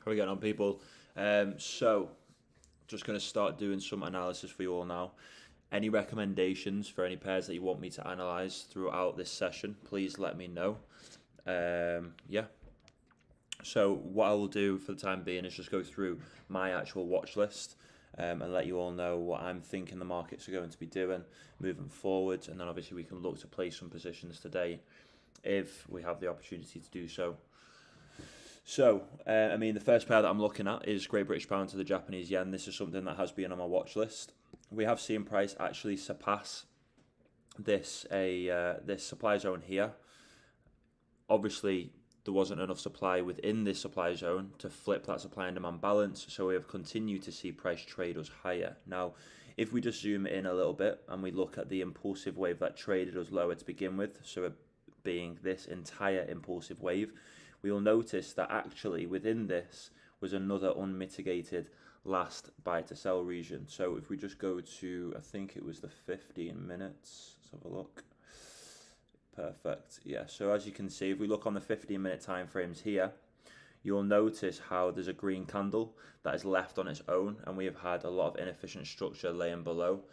How are we getting on, people? So, just going to start doing some analysis for you all now. Any recommendations for any pairs that you want me to analyze throughout this session, please let me know. Yeah. So, what I will do for the time being is just go through my actual watch list and let you all know what I'm thinking the markets are going to be doing moving forward. And then, obviously, we can look to place some positions today if we have the opportunity to do so. So, I mean, the first pair that I'm looking at is Great British Pound to the Japanese Yen. This is something that has been on my watch list. We have seen price actually surpass this supply zone here. Obviously, there wasn't enough supply within this supply zone to flip that supply and demand balance, so we have continued to see price trade us higher. Now, if we just zoom in a little bit and we look at the impulsive wave that traded us lower to begin with, so it being this entire impulsive wave, we will notice that actually within this was another unmitigated last buy to sell region. So if we just go to, I think it was the 15 minutes, let's have a look. Perfect. Yeah, so as you can see, if we look on the 15-minute time frames here, you'll notice how there's a green candle that is left on its own, and we have had a lot of inefficient structure laying below.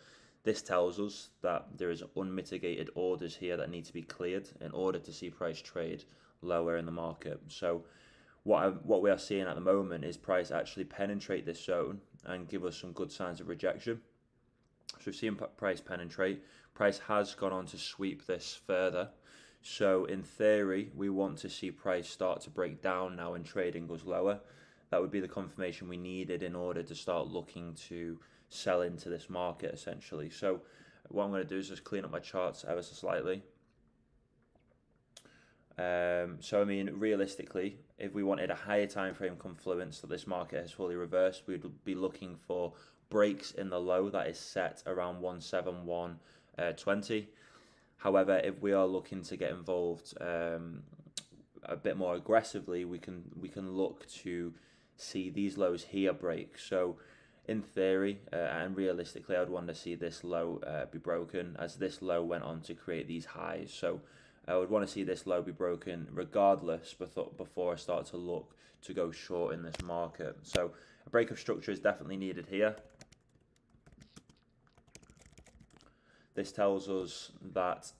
This tells us that there is unmitigated orders here that need to be cleared in order to see price trade lower in the market. So what we are seeing at the moment is price actually penetrate this zone and give us some good signs of rejection. So we've seen price penetrate. Price has gone on to sweep this further. So in theory, we want to see price start to break down now and trading goes lower. That would be the confirmation we needed in order to start looking to sell into this market, essentially. So what I'm going to do is just clean up my charts ever so slightly. So I mean, realistically, if we wanted a higher time frame confluence that this market has fully reversed, we'd be looking for breaks in the low that is set around 171.20. However, if we are looking to get involved a bit more aggressively, we can look to see these lows here break. So in theory and realistically, I would want to see this low be broken, as this low went on to create these highs. So I would want to see this low be broken regardless before I start to look to go short in this market. So a break of structure is definitely needed here. This tells us that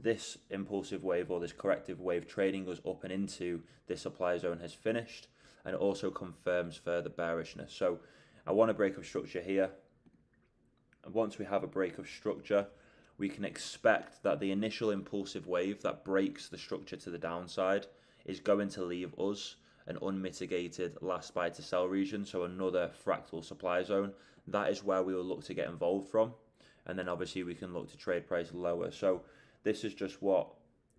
this impulsive wave or this corrective wave trading us up and into this supply zone has finished, and it also confirms further bearishness. So I want a break of structure here. And once we have a break of structure, we can expect that the initial impulsive wave that breaks the structure to the downside is going to leave us an unmitigated last buy to sell region, so another fractal supply zone. That is where we will look to get involved from, and then obviously we can look to trade price lower. So this is just what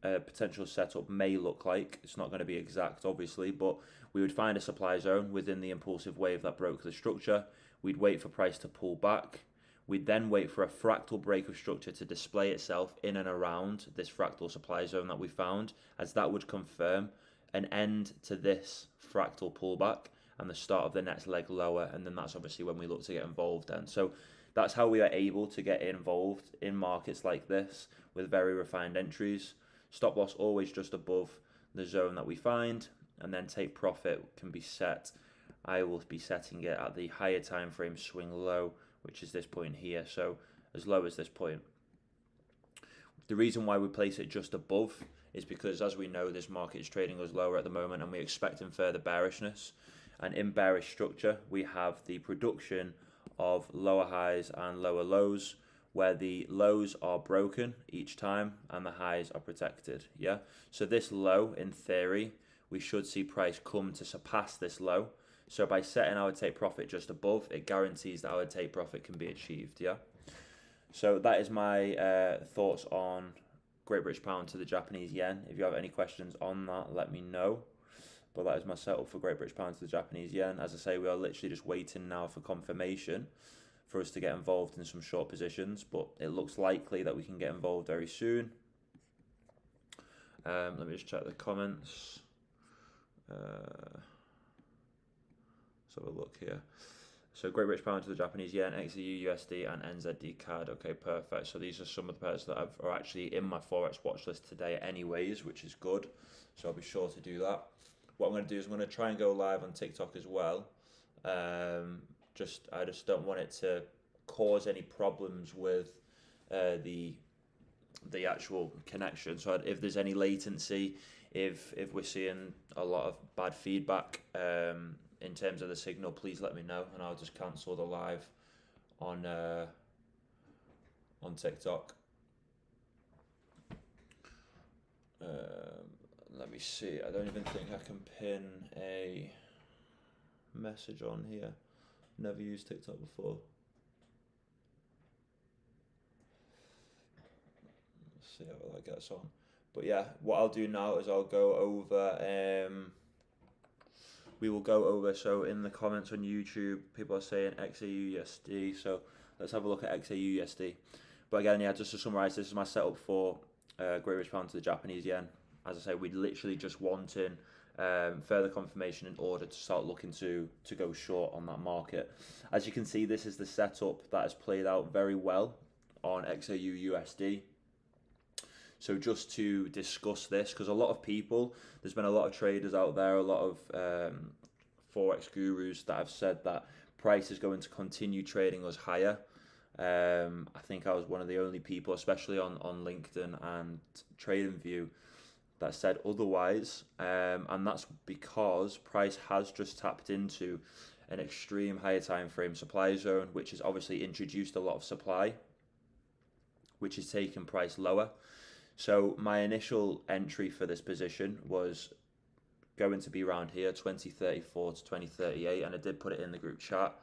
a potential setup may look like. It's not going to be exact, obviously, but we would find a supply zone within the impulsive wave that broke the structure. We'd wait for price to pull back. We'd then wait for a fractal break of structure to display itself in and around this fractal supply zone that we found, as that would confirm an end to this fractal pullback and the start of the next leg lower, and then that's obviously when we look to get involved then. So that's how we are able to get involved in markets like this with very refined entries. Stop loss always just above the zone that we find, and then take profit can be set. I will be setting it at the higher time frame swing low, which is this point here, so as low as this point. The reason why we place it just above is because, as we know, this market is trading us lower at the moment, and we're expecting further bearishness. And in bearish structure, we have the production of lower highs and lower lows, where the lows are broken each time and the highs are protected. Yeah, so this low, in theory, we should see price come to surpass this low. So by setting our take profit just above, it guarantees that our take profit can be achieved. Yeah. So that is my thoughts on Great British Pound to the Japanese Yen. If you have any questions on that, let me know. But that is my setup for Great British Pound to the Japanese Yen. As I say, we are literally just waiting now for confirmation for us to get involved in some short positions. But it looks likely that we can get involved very soon. Let me just check the comments. Let's have a look here. So Great British Pound to the Japanese Yen, XEU, USD, and NZD CAD. Okay, perfect. So these are some of the pairs that are actually in my Forex watch list today anyways, which is good. So I'll be sure to do that. what I'm going to do is I'm going to try and go live on TikTok as well. I just don't want it to cause any problems with the actual connection. So if there's any latency, if we're seeing a lot of bad feedback in terms of the signal, please let me know, and I'll just cancel the live on TikTok. Let me see. I don't even think I can pin a message on here. Never used TikTok before. Let's see how that gets on. But yeah, what I'll do now is I'll go over. We will go over. So in the comments on YouTube, people are saying XAUUSD. So let's have a look at XAUUSD. But again, yeah, just to summarize, this is my setup for Great British Pound to the Japanese yen. As I say, we literally just wanting further confirmation in order to start looking to go short on that market. As you can see, this is the setup that has played out very well on XAUUSD. So just to discuss this, because a lot of people, there's been a lot of traders out there, a lot of Forex gurus that have said that price is going to continue trading us higher. I think I was one of the only people, especially on LinkedIn and TradingView, that said otherwise, and that's because price has just tapped into an extreme higher time frame supply zone, which has obviously introduced a lot of supply, which has taken price lower. So my initial entry for this position was going to be around here, 2034 to 2038, and I did put it in the group chat.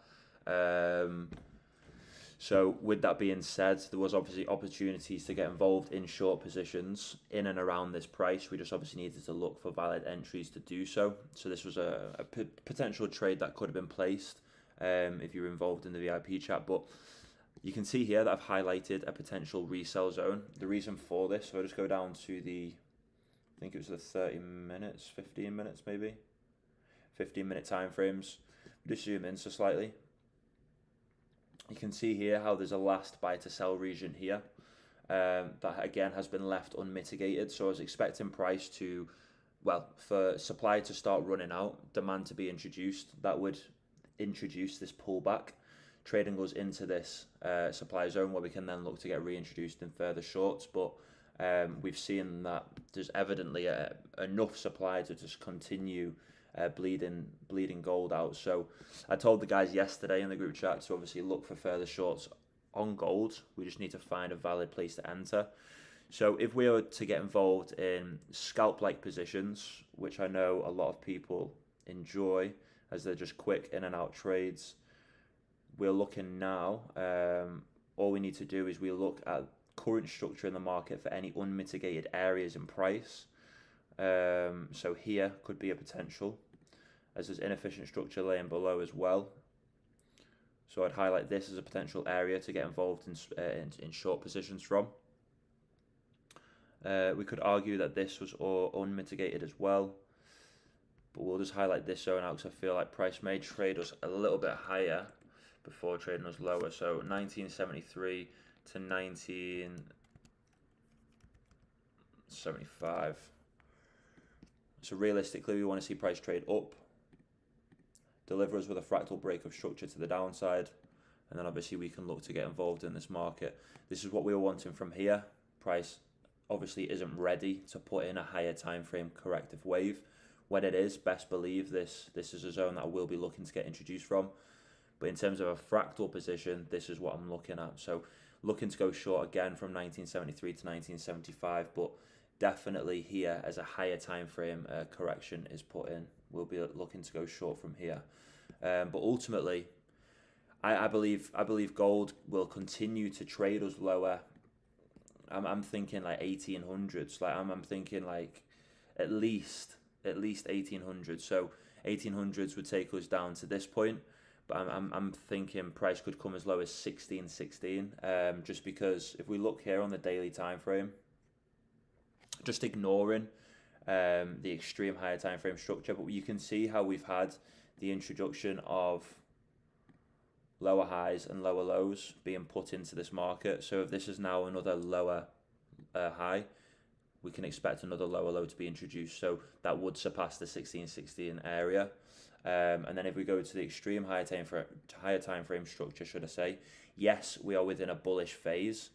So with that being said, there was obviously opportunities to get involved in short positions in and around this price. We just obviously needed to look for valid entries to do so. So this was a potential trade that could have been placed if you were involved in the VIP chat. But you can see here that I've highlighted a potential resell zone. The reason for this, so I'll just go down to the, I think it was the 30 minutes, 15 minutes maybe, 15-minute time frames. Just zoom in so slightly. You can see here how there's a last buy to sell region here that again has been left unmitigated. So I was expecting price to, well, for supply to start running out, demand to be introduced. That would introduce this pullback. Trading goes into this supply zone where we can then look to get reintroduced in further shorts. But we've seen that there's evidently enough supply to just continue bleeding gold out. So I told the guys yesterday in the group chat to obviously look for further shorts on gold. We just need to find a valid place to enter. So if we were to get involved in scalp-like positions, which I know a lot of people enjoy as they're just quick in and out trades, we're looking now, all we need to do is we look at current structure in the market for any unmitigated areas in price. So here could be a potential, as there's inefficient structure laying below as well. So I'd highlight this as a potential area to get involved in short positions from. We could argue that this was all unmitigated as well, but we'll just highlight this zone out because I feel like price may trade us a little bit higher before trading us lower. So 1973 to 1975. So realistically, we want to see price trade up, deliver us with a fractal break of structure to the downside, and then obviously we can look to get involved in this market. This is what we were wanting from here. Price obviously isn't ready to put in a higher time frame corrective wave. When it is, best believe this is a zone that I will be looking to get introduced from. But in terms of a fractal position, this is what I'm looking at. So looking to go short again from 1973 to 1975, but definitely here as a higher time frame correction is put in. We'll be looking to go short from here. But ultimately, I believe gold will continue to trade us lower. I'm thinking like 1800s. Like I'm thinking like at least 1800. So 1800s would take us down to this point. But I'm thinking price could come as low as 1616. Just because if we look here on the daily time frame, just ignoring the extreme higher time frame structure, but you can see how we've had the introduction of lower highs and lower lows being put into this market. So if this is now another lower high, we can expect another lower low to be introduced. So that would surpass the 1616 area. And then if we go to the extreme higher time frame structure, should I say, yes, we are within a bullish phase,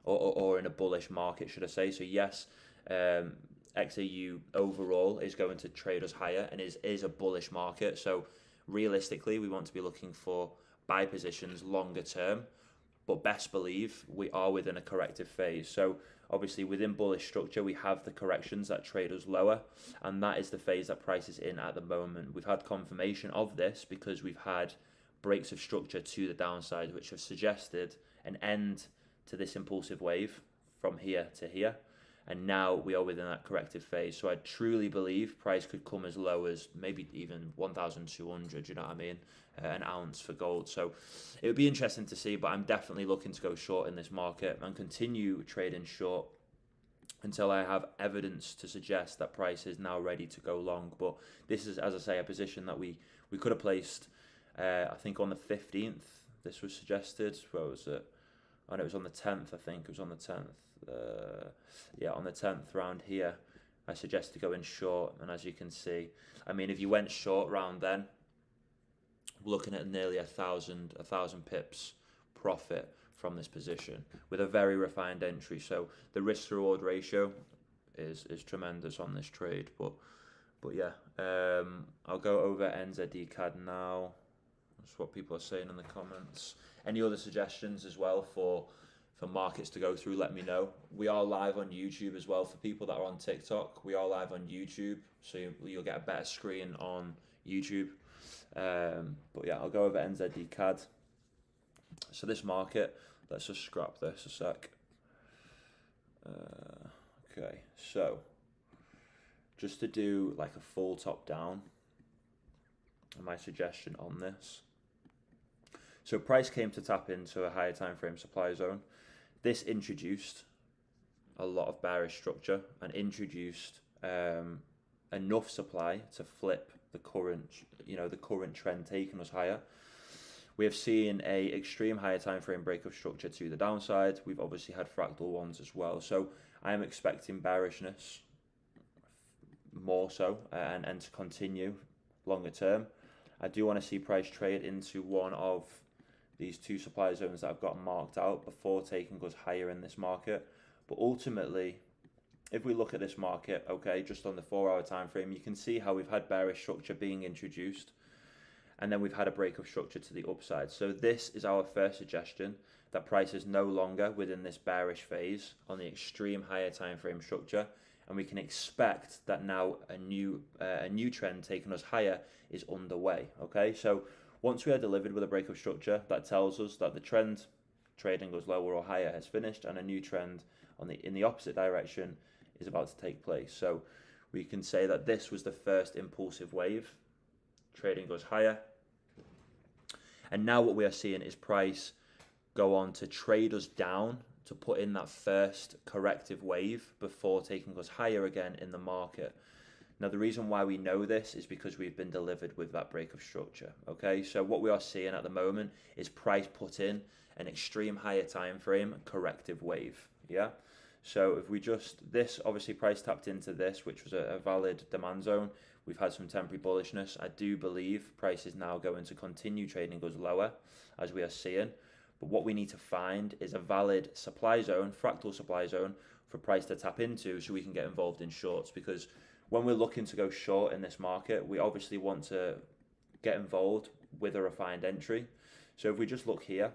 or in a bullish market, should I say. So yes, XAU overall is going to trade us higher and is a bullish market. So realistically, we want to be looking for buy positions longer term, but best believe we are within a corrective phase. So obviously within bullish structure, we have the corrections that trade us lower, and that is the phase that price is in at the moment. We've had confirmation of this because we've had breaks of structure to the downside, which have suggested an end to this impulsive wave from here to here. And now we are within that corrective phase. So I truly believe price could come as low as maybe even 1,200, you know what I mean, an ounce for gold. So it would be interesting to see, but I'm definitely looking to go short in this market and continue trading short until I have evidence to suggest that price is now ready to go long. But this is, as I say, a position that we could have placed, I think on the 15th, this was suggested. Where was it? Oh, no, it was on the 10th, I think. It was on the 10th. Yeah, on the 10th round here, I suggested going short. And as you can see, I mean, if you went short round then, we're looking at nearly a thousand pips profit from this position with a very refined entry. So the risk to reward ratio is tremendous on this trade. But yeah, I'll go over NZD CAD now. That's what people are saying in the comments. Any other suggestions as well for markets to go through, let me know. We are live on YouTube as well. For people that are on TikTok, we are live on YouTube, so you'll get a better screen on YouTube. But yeah, I'll go over NZD CAD. So this market, let's just scrap this a sec. Okay, so just to do like a full top down, my suggestion on this. So price came to tap into a higher time frame supply zone. This introduced a lot of bearish structure and introduced enough supply to flip the current trend taking us higher. We have seen a extreme higher time frame break of structure to the downside. We've obviously had fractal ones as well. So I am expecting bearishness more so and to continue longer term. I do want to see price trade into one of these two supply zones that I've got marked out before taking us higher in this market. But ultimately, if we look at this market, okay, just on the 4-hour time frame, you can see how we've had bearish structure being introduced, and then we've had a break of structure to the upside. So this is our first suggestion, that price is no longer within this bearish phase on the extreme higher time frame structure, and we can expect that now a new trend taking us higher is underway. Okay, so once we are delivered with a break of structure, that tells us that the trend trading goes lower or higher has finished, and a new trend in the opposite direction is about to take place. So we can say that this was the first impulsive wave. Trading goes higher, and now what we are seeing is price go on to trade us down to put in that first corrective wave before taking us higher again in the market. Now, the reason why we know this is because we've been delivered with that break of structure. Okay, so what we are seeing at the moment is price put in an extreme higher time frame corrective wave. Yeah, so if we this obviously price tapped into this, which was a valid demand zone. We've had some temporary bullishness. I do believe price is now going to continue trading goes lower, as we are seeing. But what we need to find is a valid supply zone, fractal supply zone, for price to tap into so we can get involved in shorts. Because when we're looking to go short in this market, we obviously want to get involved with a refined entry. So if we just look here,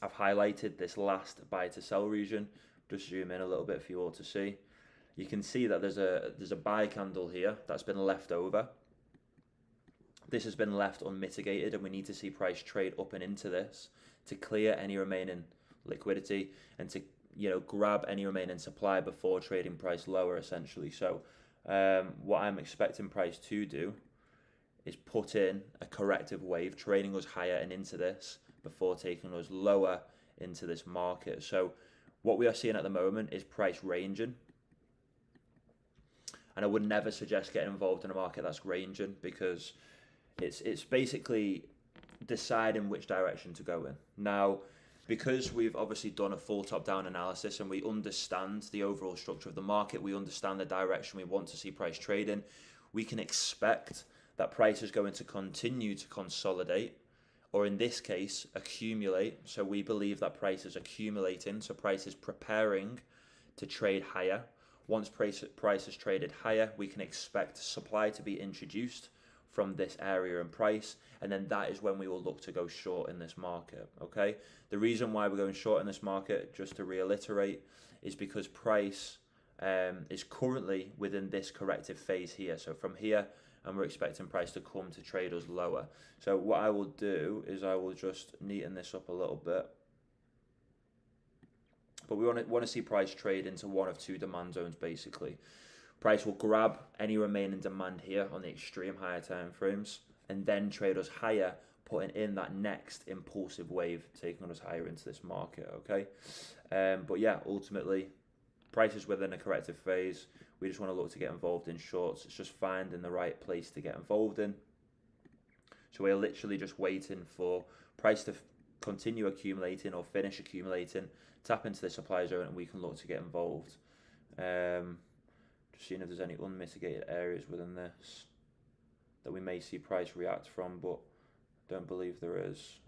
I've highlighted this last buy to sell region. Just zoom in a little bit for you all to see. You can see that there's a buy candle here that's been left over. This has been left unmitigated, and we need to see price trade up and into this to clear any remaining liquidity and to grab any remaining supply before trading price lower, essentially. So what I'm expecting price to do is put in a corrective wave, trading us higher and into this before taking us lower into this market. So what we are seeing at the moment is price ranging. And I would never suggest getting involved in a market that's ranging, because it's basically deciding which direction to go in. Now, Because we've obviously done a full top-down analysis and we understand the overall structure of the market, we understand the direction we want to see price trading, we can expect that price is going to continue to consolidate, or in this case, accumulate. So we believe that price is accumulating, so price is preparing to trade higher. Once price is traded higher, we can expect supply to be introduced from this area in price, and then that is when we will look to go short in this market. Okay, the reason why we're going short in this market, just to reiterate, is because price is currently within this corrective phase here. So from here, and we're expecting price to come to trade us lower. So what I will do is I will just neaten this up a little bit. But we want to see price trade into one of two demand zones basically. Price will grab any remaining demand here on the extreme higher time frames and then trade us higher, putting in that next impulsive wave, taking us higher into this market, okay? But yeah, ultimately, price is within a corrective phase. We just want to look to get involved in shorts. It's just finding the right place to get involved in. So we're literally just waiting for price to continue accumulating or finish accumulating, tap into the supply zone, and we can look to get involved. Just seeing if there's any unmitigated areas within this that we may see price react from, but don't believe there is.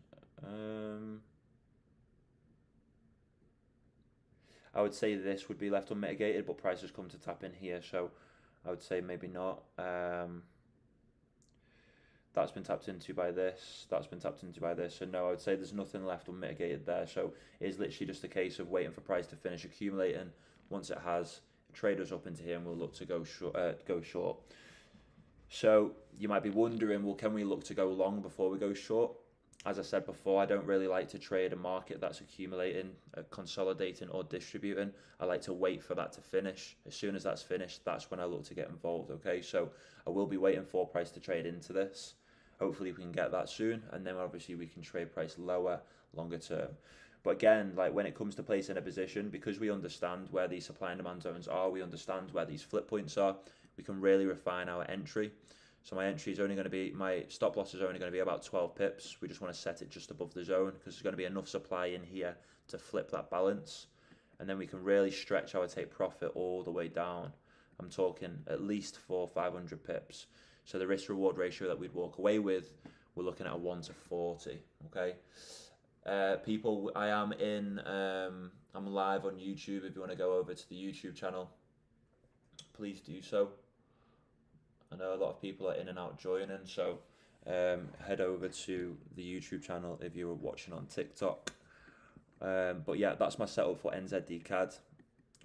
I would say this would be left unmitigated, but price has come to tap in here, so I would say maybe not. That's been tapped into by this, that's been tapped into by this, so no, I would say there's nothing left unmitigated there. So it is literally just a case of waiting for price to finish accumulating. Once it has, trade us up into here and we'll look to go short. So you might be wondering, well, can we look to go long before we go short? As I said before, I don't really like to trade a market that's accumulating, consolidating or distributing. I like to wait for that to finish. As soon as that's finished, that's when I look to get involved, okay? So I will be waiting for price to trade into this. Hopefully we can get that soon, and then obviously we can trade price lower, longer term. But again, like when it comes to placing a position, because we understand where these supply and demand zones are, we understand where these flip points are, we can really refine our entry. So my entry is only going to be, my stop loss is only going to be about 12 pips. We just want to set it just above the zone because there's going to be enough supply in here to flip that balance. And then we can really stretch our take profit all the way down. I'm talking at least 400-500 pips. So the risk reward ratio that we'd walk away with, we're looking at a 1 to 40, okay? People, I am in, I'm live on YouTube. If you want to go over to the YouTube channel, please do so. I know a lot of people are in and out joining, so head over to the YouTube channel if you're watching on TikTok. But yeah, that's my setup for NZD CAD.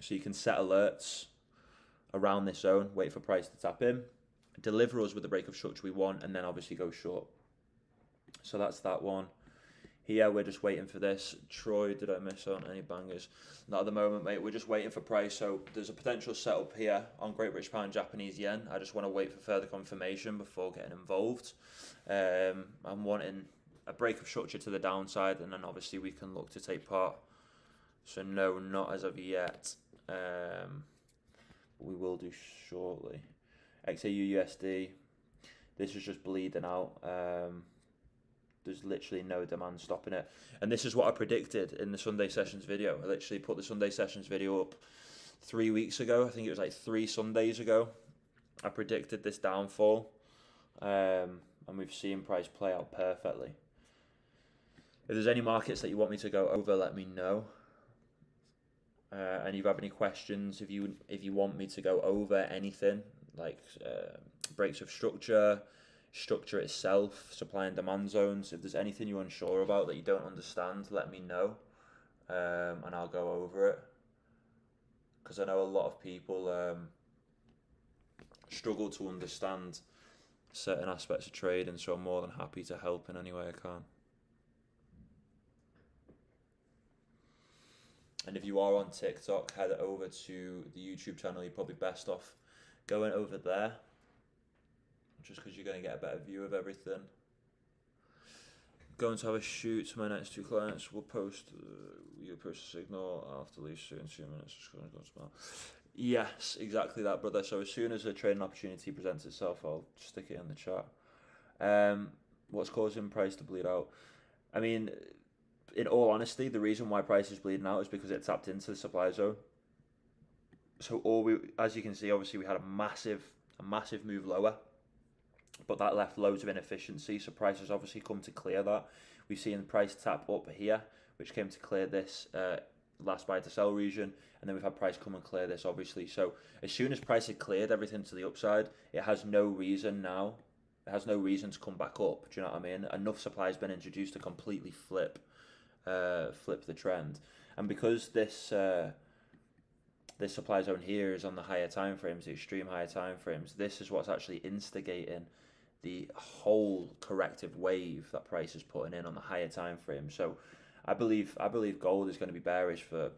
So you can set alerts around this zone, wait for price to tap in, deliver us with the break of structure we want, and then obviously go short. So that's that one. Here we're just waiting for this. Troy, did I miss on any bangers? Not at the moment, mate. We're just waiting for price. So there's a potential setup here on Great British Pound, Japanese Yen. I just want to wait for further confirmation before getting involved. I'm wanting a break of structure to the downside, and then obviously we can look to take part. So no, not as of yet. We will do shortly. XAU USD. This is just bleeding out. There's literally no demand stopping it. And this is what I predicted in the Sunday Sessions video. I literally put the Sunday Sessions video up 3 weeks ago. I think it was like 3 Sundays ago. I predicted this downfall. And we've seen price play out perfectly. If there's any markets that you want me to go over, let me know. And if you have any questions, if you want me to go over anything, like breaks of structure itself, supply and demand zones, if there's anything you're unsure about that you don't understand, let me know, and I'll go over it, because I know a lot of people struggle to understand certain aspects of trade, and so I'm more than happy to help in any way I can. And if you are on TikTok, head over to the YouTube channel. You're probably best off going over there, just because you're going to get a better view of everything. Going to have a shoot to my next 2 clients. We'll post, you'll post a signal. I'll have to leave soon, 2 minutes. Just going to go tomorrow. Yes, exactly that, brother. So as soon as a trading opportunity presents itself, I'll stick it in the chat. What's causing price to bleed out? I mean, in all honesty, the reason why price is bleeding out is because it tapped into the supply zone. So as you can see, obviously we had a massive move lower, but that left loads of inefficiency. So price has obviously come to clear that. We've seen the price tap up here, which came to clear this last buy to sell region, and then we've had price come and clear this, obviously. So as soon as price had cleared everything to the upside, it has no reason now. It has no reason to come back up. Do you know what I mean? Enough supply has been introduced to completely flip the trend, and because this supply zone here is on the higher time frames, the extreme higher time frames, this is what's actually instigating the whole corrective wave that price is putting in on the higher time frame. So I believe gold is going to be bearish for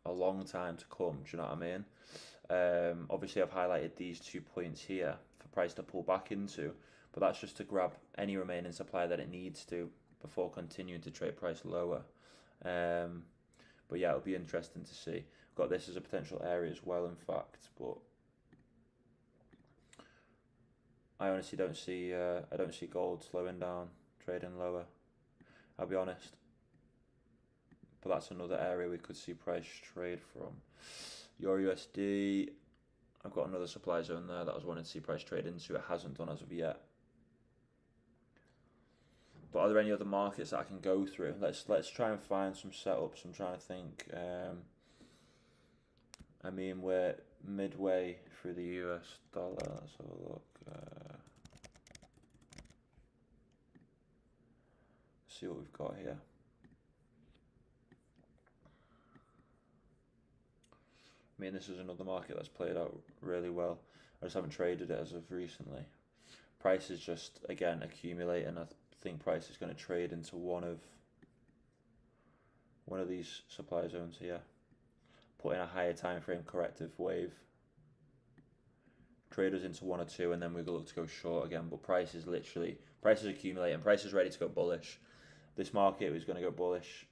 a long time to come. Do you know what I mean? Obviously I've highlighted these 2 points here for price to pull back into, but that's just to grab any remaining supply that it needs to before continuing to trade price lower. But yeah, it'll be interesting to see. Got this as a potential area as well, in fact, but I honestly don't see gold slowing down, trading lower. I'll be honest, but that's another area we could see price trade from. Euro USD, I've got another supply zone there that I was wanting to see price trade into. It hasn't done as of yet. But are there any other markets that I can go through? Let's try and find some setups. I'm trying to think. I mean, we're midway through the US dollar. Let's have a look. See what we've got here. I mean, this is another market that's played out really well. I just haven't traded it as of recently. Price is just, again, accumulating. I think price is going to trade into one of these supply zones here, put in a higher time frame corrective wave, traders into 1 or 2, and then we look to go short again. But price is accumulating, price is ready to go bullish. This market is going to go bullish.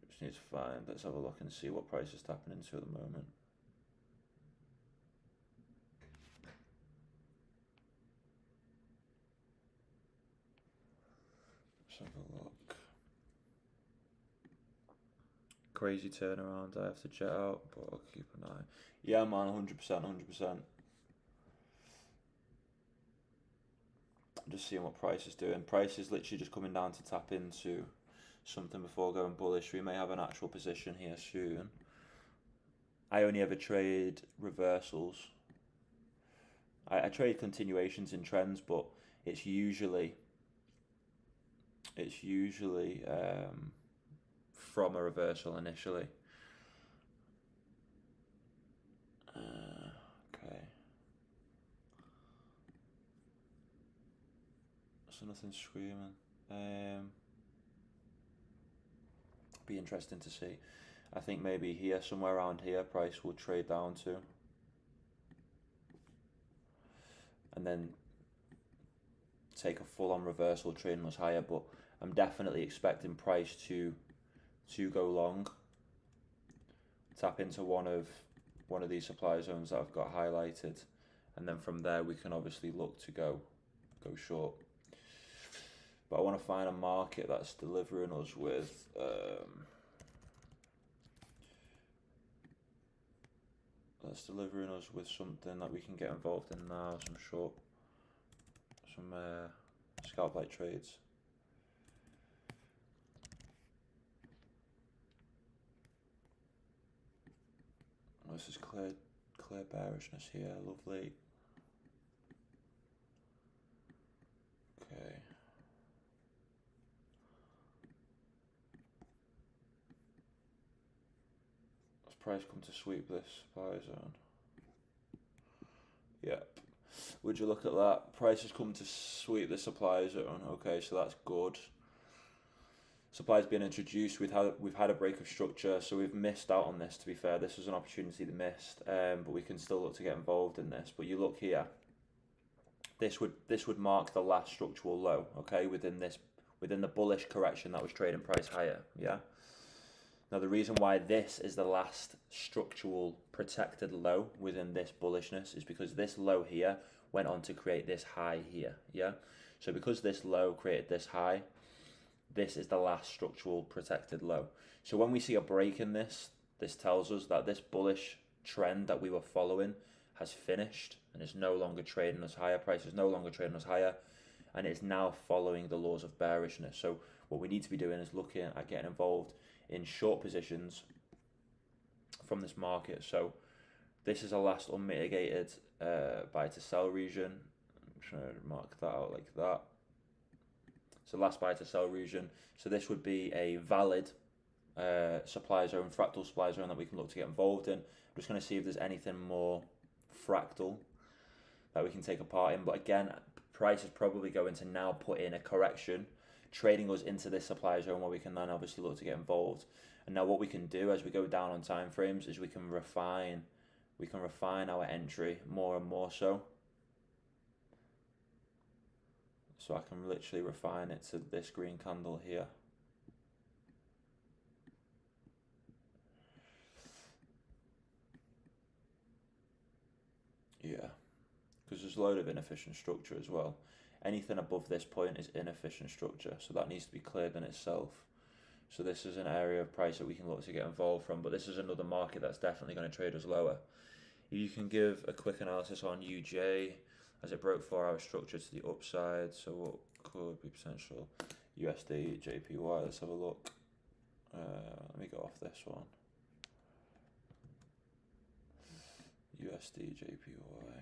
Just need to find, let's have a look and see what price is tapping into at the moment. Let's have a look. Crazy turnaround, I have to jet out, but I'll keep an eye. Yeah, man, 100%, 100%. Just seeing what price is doing. Price is literally just coming down to tap into something before going bullish. We may have an actual position here soon. I only ever trade reversals. I trade continuations in trends, but it's usually from a reversal initially. Okay. So nothing screaming. Be interesting to see. I think maybe here, somewhere around here, price will trade down to, and then take a full-on reversal, trading us higher. But I'm definitely expecting price to go long, tap into one of these supply zones that I've got highlighted, and then from there we can obviously look to go short. But I want to find a market that's delivering us with something that we can get involved in now, some scalp like trades. This is clear bearishness here, lovely. Okay. Has price come to sweep this supply zone? Yep. Would you look at that? Price has come to sweep the supply zone. Okay, so that's good. Supply's been introduced. We've had a break of structure, so we've missed out on this. To be fair, this was an opportunity that missed, but we can still look to get involved in this. But you look here, this would mark the last structural low. Okay, within the bullish correction that was trading price higher. Yeah. Now the reason why this is the last structural protected low within this bullishness is because this low here went on to create this high here. Yeah. So because this low created this high, this is the last structural protected low. So when we see a break in this, this tells us that this bullish trend that we were following has finished and is no longer trading us higher. Price is no longer trading us higher, and it's now following the laws of bearishness. So what we need to be doing is looking at getting involved in short positions from this market. So this is a last unmitigated buy to sell region. I'm trying to mark that out like that. So last buy to sell region. So this would be a valid supply zone, fractal supply zone that we can look to get involved in. I'm just going to see if there's anything more fractal that we can take a part in. But again, price is probably going to now put in a correction, trading us into this supply zone where we can then obviously look to get involved. And now what we can do as we go down on time frames is we can refine our entry more and more so. So I can literally refine it to this green candle here. Yeah, because there's a load of inefficient structure as well. Anything above this point is inefficient structure, so that needs to be cleared in itself. So this is an area of price that we can look to get involved from, but this is another market that's definitely going to trade us lower. If you can give a quick analysis on UJ as it broke 4-hour structure to the upside, so what could be potential USD, JPY, let's have a look. Let me go off this one. USD, JPY.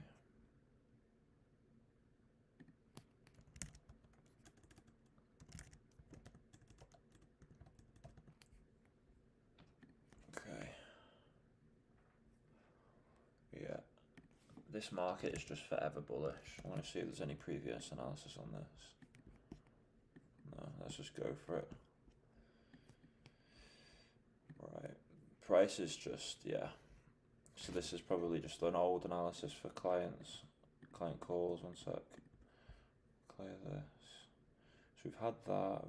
Okay. Yeah. This market is just forever bullish. I want to see if there's any previous analysis on this. No, let's just go for it. Right. Price is just, yeah. So this is probably just an old analysis for clients. Client calls, one sec. Clear this. So we've had that.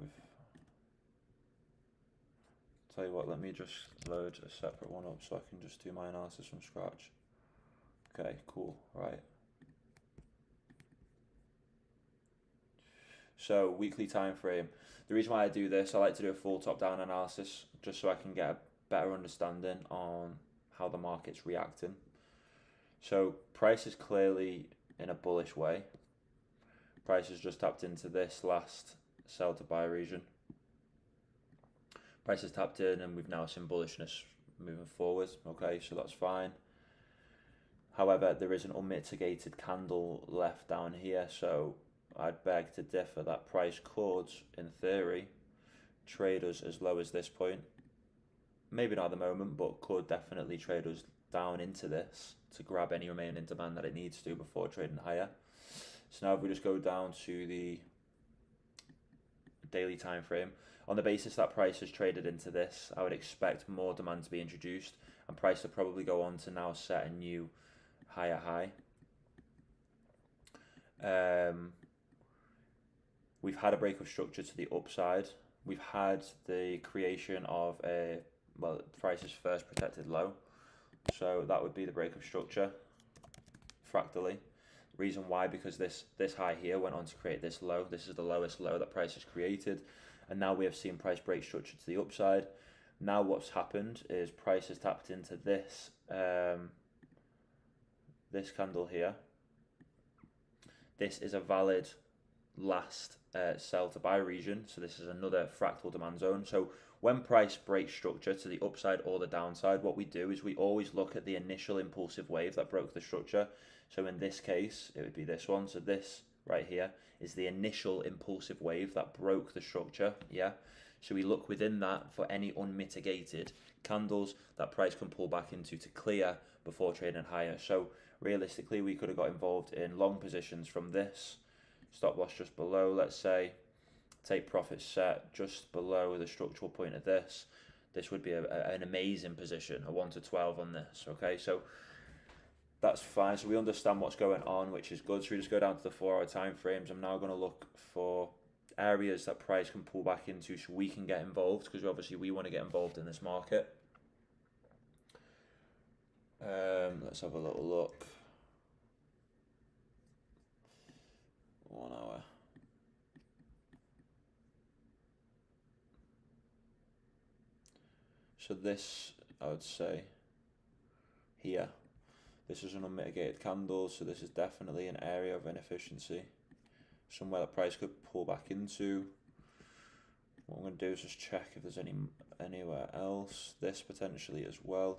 Tell you what, let me just load a separate one up so I can just do my analysis from scratch. Okay, cool, right. So weekly time frame. The reason why I do this, I like to do a full top-down analysis just so I can get a better understanding on how the market's reacting. So price is clearly in a bullish way. Price has just tapped into this last sell to buy region. Price has tapped in and we've now seen bullishness moving forward. Okay, so that's fine. However, there is an unmitigated candle left down here, so I'd beg to differ that price could, in theory, trade us as low as this point. Maybe not at the moment, but could definitely trade us down into this to grab any remaining demand that it needs to before trading higher. So now if we just go down to the daily time frame, on the basis that price has traded into this, I would expect more demand to be introduced and price to probably go on to now set a new higher high. We've had a break of structure to the upside. We've had the creation of a, well, price's first protected low. So that would be the break of structure fractally. Reason why, because this high here went on to create this low. This is the lowest low that price has created. And now we have seen price break structure to the upside. Now what's happened is price has tapped into this, this candle here. This is a valid last sell to buy region. So this is another fractal demand zone. So when price breaks structure to the upside or the downside, what we do is we always look at the initial impulsive wave that broke the structure. So in this case, it would be this one. So this right here is the initial impulsive wave that broke the structure. Yeah. So we look within that for any unmitigated candles that price can pull back into to clear before trading higher. So realistically, we could have got involved in long positions from this. Stop loss just below, let's say. Take profit set just below the structural point of this. This would be an amazing position, a 1 to 12 on this. Okay, so that's fine. So we understand what's going on, which is good. So we just go down to the 4-hour time frames. I'm now going to look for areas that price can pull back into so we can get involved, because obviously we want to get involved in this market. Let's have a little look. 1 hour. So this, I would say, here, this is an unmitigated candle, so this is definitely an area of inefficiency, somewhere the price could pull back into. What I'm going to do is just check if there's anywhere else. This potentially as well.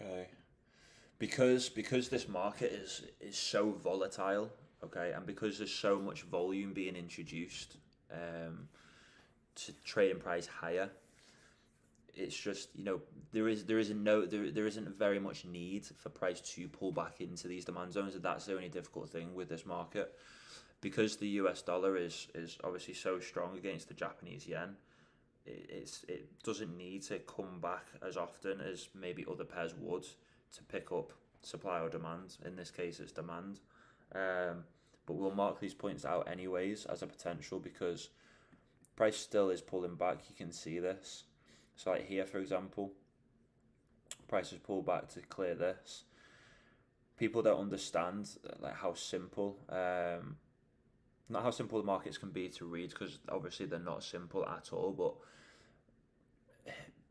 Okay. Because this market is so volatile, okay, and because there's so much volume being introduced to trading price higher, it's just, you know, there isn't very much need for price to pull back into these demand zones, and that's the only difficult thing with this market. Because the US dollar is obviously so strong against the Japanese yen, it doesn't need to come back as often as maybe other pairs would to pick up supply or demand. In this case, it's demand. But we'll mark these points out anyways as a potential, because price still is pulling back. You can see this. So like here, for example, price has pulled back to clear this. People don't understand like how simple, not how simple the markets can be to read, because obviously they're not simple at all, but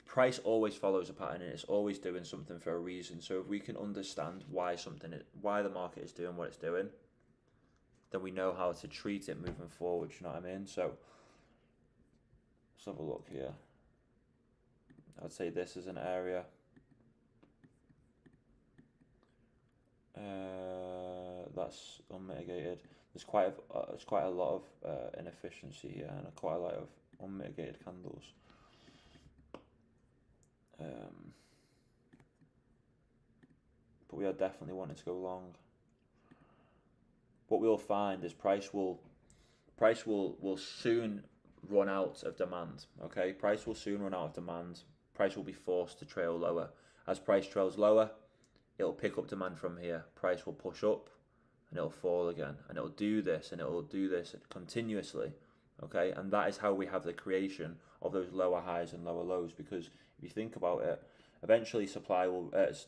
price always follows a pattern and it's always doing something for a reason. So if we can understand why the market is doing what it's doing, then we know how to treat it moving forward. You know what I mean? So let's have a look here. I'd say this is an area. That's unmitigated. There's quite a lot of inefficiency here and quite a lot of unmitigated candles. But we are definitely wanting to go long. What we'll find is price will soon run out of demand. Okay, price will soon run out of demand. Price will be forced to trail lower. As price trails lower, it'll pick up demand from here. Price will push up and it'll fall again, and it'll do this and it'll do this continuously. Okay, and that is how we have the creation of those lower highs and lower lows, because if you think about it, eventually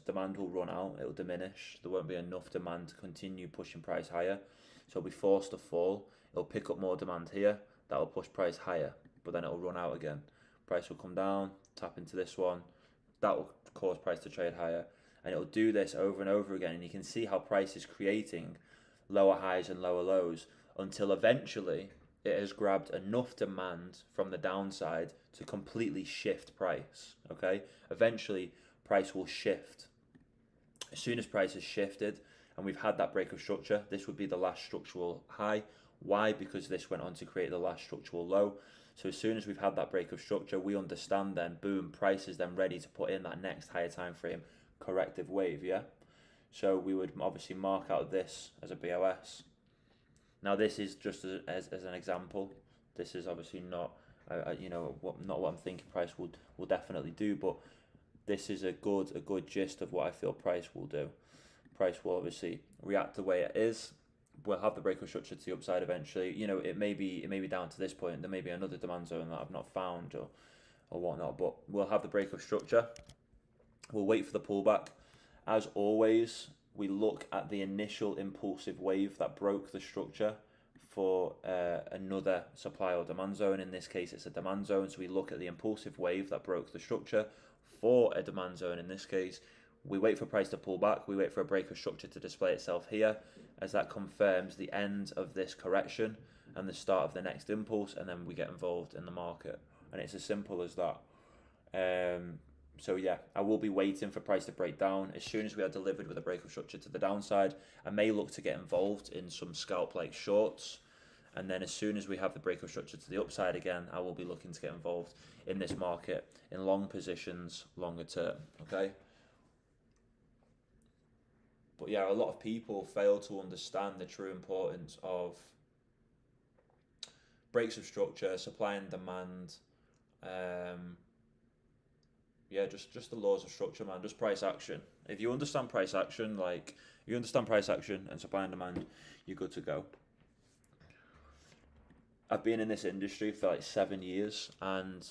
demand will run out, it'll diminish, there won't be enough demand to continue pushing price higher, so it'll be forced to fall. It'll pick up more demand here, that'll push price higher, but then it'll run out again. Price will come down, tap into this one, that will cause price to trade higher, and it'll do this over and over again. And you can see how price is creating lower highs and lower lows until eventually it has grabbed enough demand from the downside to completely shift price. Okay, eventually price will shift. As soon as price has shifted and we've had that break of structure, this would be the last structural high. Why? Because this went on to create the last structural low. So as soon as we've had that break of structure, we understand then, boom, price is then ready to put in that next higher time frame corrective wave. Yeah, so we would obviously mark out this as a BOS. Now this is just as an example. This is obviously not, not what I'm thinking price will definitely do, but this is a good gist of what I feel price will do. Price will obviously react the way it is. We'll have the break of structure to the upside eventually. You know, it may be down to this point. There may be another demand zone that I've not found or whatnot, but we'll have the break of structure. We'll wait for the pullback. As always, we look at the initial impulsive wave that broke the structure for another supply or demand zone. In this case, it's a demand zone. So we look at the impulsive wave that broke the structure for a demand zone. In this case, we wait for price to pull back. We wait for a break of structure to display itself here, as that confirms the end of this correction and the start of the next impulse, and then we get involved in the market. And it's as simple as that. So yeah, I will be waiting for price to break down. As soon as we are delivered with a break of structure to the downside, I may look to get involved in some scalp-like shorts. And then as soon as we have the break of structure to the upside again, I will be looking to get involved in this market in long positions, longer term, okay? But yeah, a lot of people fail to understand the true importance of breaks of structure, supply and demand, yeah, just the laws of structure, man. Just price action. If you understand price action, and supply and demand, you're good to go. I've been in this industry for like 7 years, and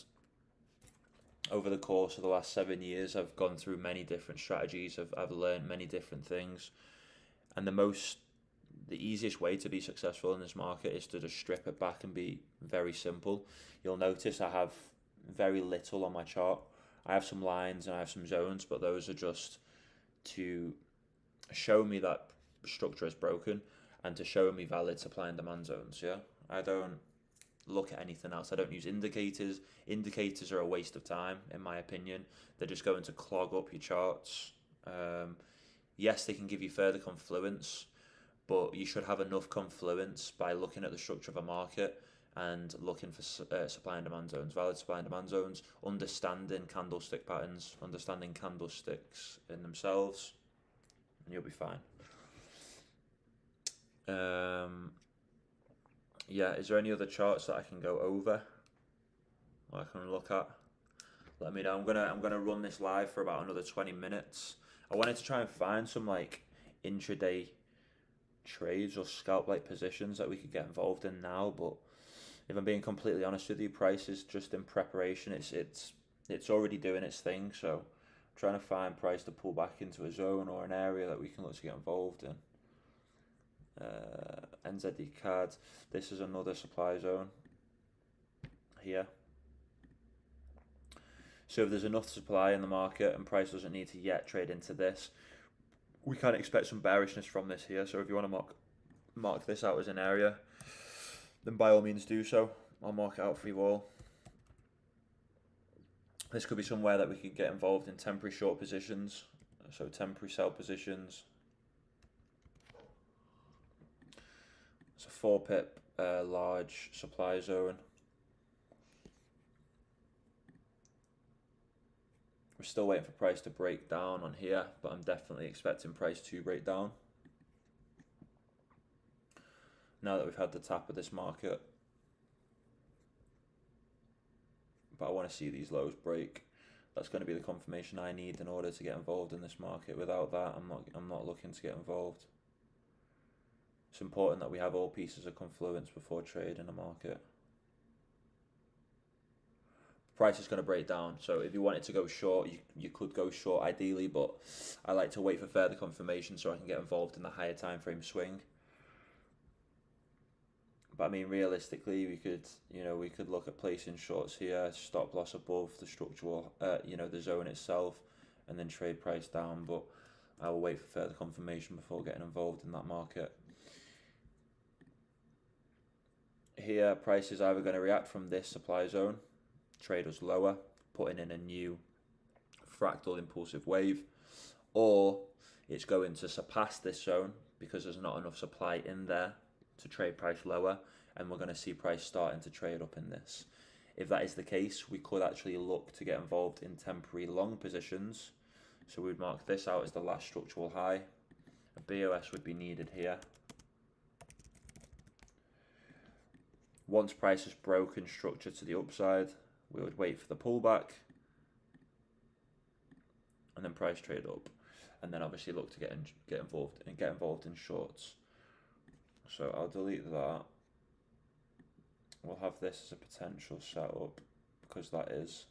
over the course of the last 7 years, I've gone through many different strategies. I've learned many different things, and the most the easiest way to be successful in this market is to just strip it back and be very simple. You'll notice I have very little on my chart. I have some lines and I have some zones, but those are just to show me that structure is broken and to show me valid supply and demand zones. Yeah, I don't look at anything else. I don't use indicators. Indicators are a waste of time, in my opinion. They're just going to clog up your charts. Yes, they can give you further confluence, but you should have enough confluence by looking at the structure of a market and looking for supply and demand zones, valid supply and demand zones, understanding candlestick patterns, understanding candlesticks in themselves, and you'll be fine. Yeah, is there any other charts that I can go over or I can look at? Let me know. I'm gonna run this live for about another 20 minutes. I wanted to try and find some like intraday trades or scalp like positions that we could get involved in now, but if I'm being completely honest with you, price is just in preparation. It's already doing its thing, so I'm trying to find price to pull back into a zone or an area that we can look to get involved in. NZD cards. This is another supply zone here. So if there's enough supply in the market and price doesn't need to yet trade into this, we can expect some bearishness from this here. So if you want to mark this out as an area, then by all means do so. I'll mark it out for you all. This could be somewhere that we could get involved in temporary short positions, so temporary sell positions. It's a 4 pip large supply zone. We're still waiting for price to break down on here, but I'm definitely expecting price to break down now that we've had the tap of this market. But I want to see these lows break. That's going to be the confirmation I need in order to get involved in this market. Without that, I'm not looking to get involved. It's important that we have all pieces of confluence before trading a market. Price is going to break down, so if you wanted to go short, you could go short ideally, but I like to wait for further confirmation so I can get involved in the higher time frame swing. But I mean, realistically, we could look at placing shorts here, stop loss above the structural, the zone itself, and then trade price down. But I will wait for further confirmation before getting involved in that market. Here, price is either going to react from this supply zone, trade us lower, putting in a new fractal impulsive wave, or it's going to surpass this zone because there's not enough supply in there to trade price lower, and we're going to see price starting to trade up in this. If that is the case, we could actually look to get involved in temporary long positions. So we'd mark this out as the last structural high. A BOS would be needed here. Once price has broken structure to the upside, we would wait for the pullback and then price trade up, and then obviously look to get involved in shorts. So I'll delete that. We'll have this as a potential setup because that is,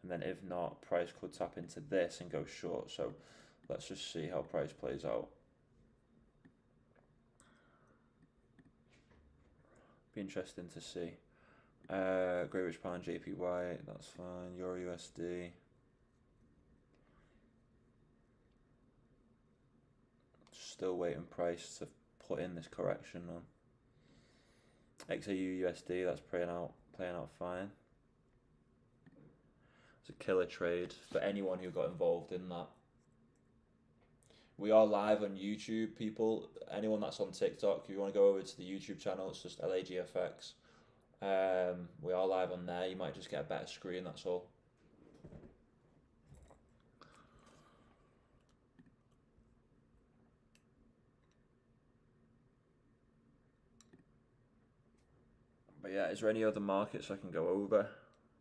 and then if not, price could tap into this and go short. So let's just see how price plays out. Be interesting to see. Great British Pound, JPY, that's fine. Euro USD. Still waiting price to put in this correction on. XAU USD, that's playing out fine. It's a killer trade for anyone who got involved in that. We are live on YouTube, people. Anyone that's on TikTok, if you want to go over to the YouTube channel, it's just LAGFX. We are live on there. You might just get a better screen, that's all. But yeah, is there any other markets I can go over?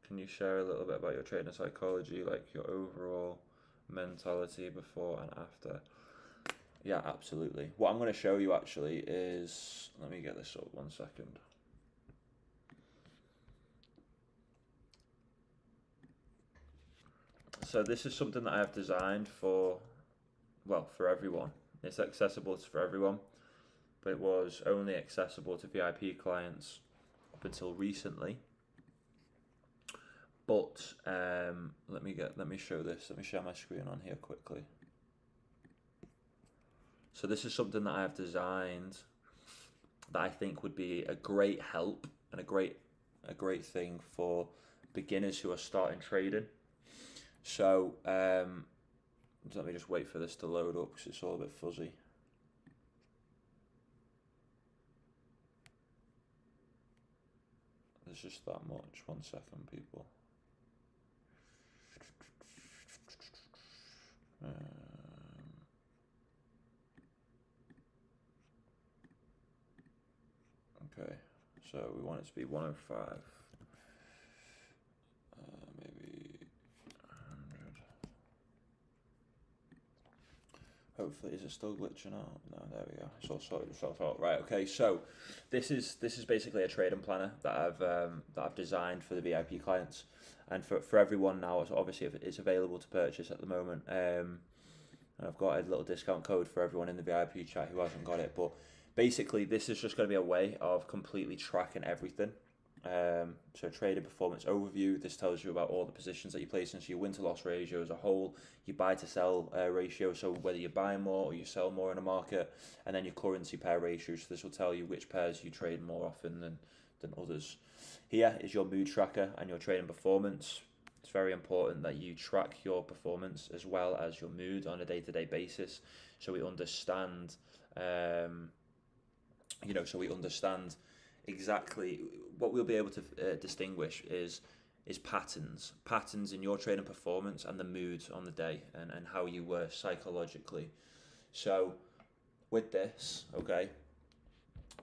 Can you share a little bit about your trading psychology, like your overall mentality before and after? Yeah, absolutely. What I'm going to show you actually is, let me get this up 1 second. So this is something that I have designed for everyone. It's accessible for everyone. but it was only accessible to VIP clients up until recently. But let me show this. Let me share my screen on here quickly. So this is something that I have designed that I think would be a great help and a great thing for beginners who are starting trading. So let me just wait for this to load up because it's all a bit fuzzy. There's just that much. 1 second, people. Okay, so we want it to be 105, maybe 100. Hopefully, is it still glitching out? No, there we go. It's all sorted itself out. Right. Okay. So this is basically a trading planner that I've designed for the VIP clients, and for everyone now. It's obviously it's available to purchase at the moment. And I've got a little discount code for everyone in the VIP chat who hasn't got it. But basically, this is just going to be a way of completely tracking everything. So trading performance overview, this tells you about all the positions that you place in, so your win to loss ratio as a whole, your buy to sell ratio, so whether you buy more or you sell more in a market, and then your currency pair ratio, so this will tell you which pairs you trade more often than others. Here is your mood tracker and your trading performance. It's very important that you track your performance as well as your mood on a day-to-day basis, so we understand exactly what we'll be able to distinguish is patterns in your trading performance and the mood on the day and how you were psychologically. So with this, okay,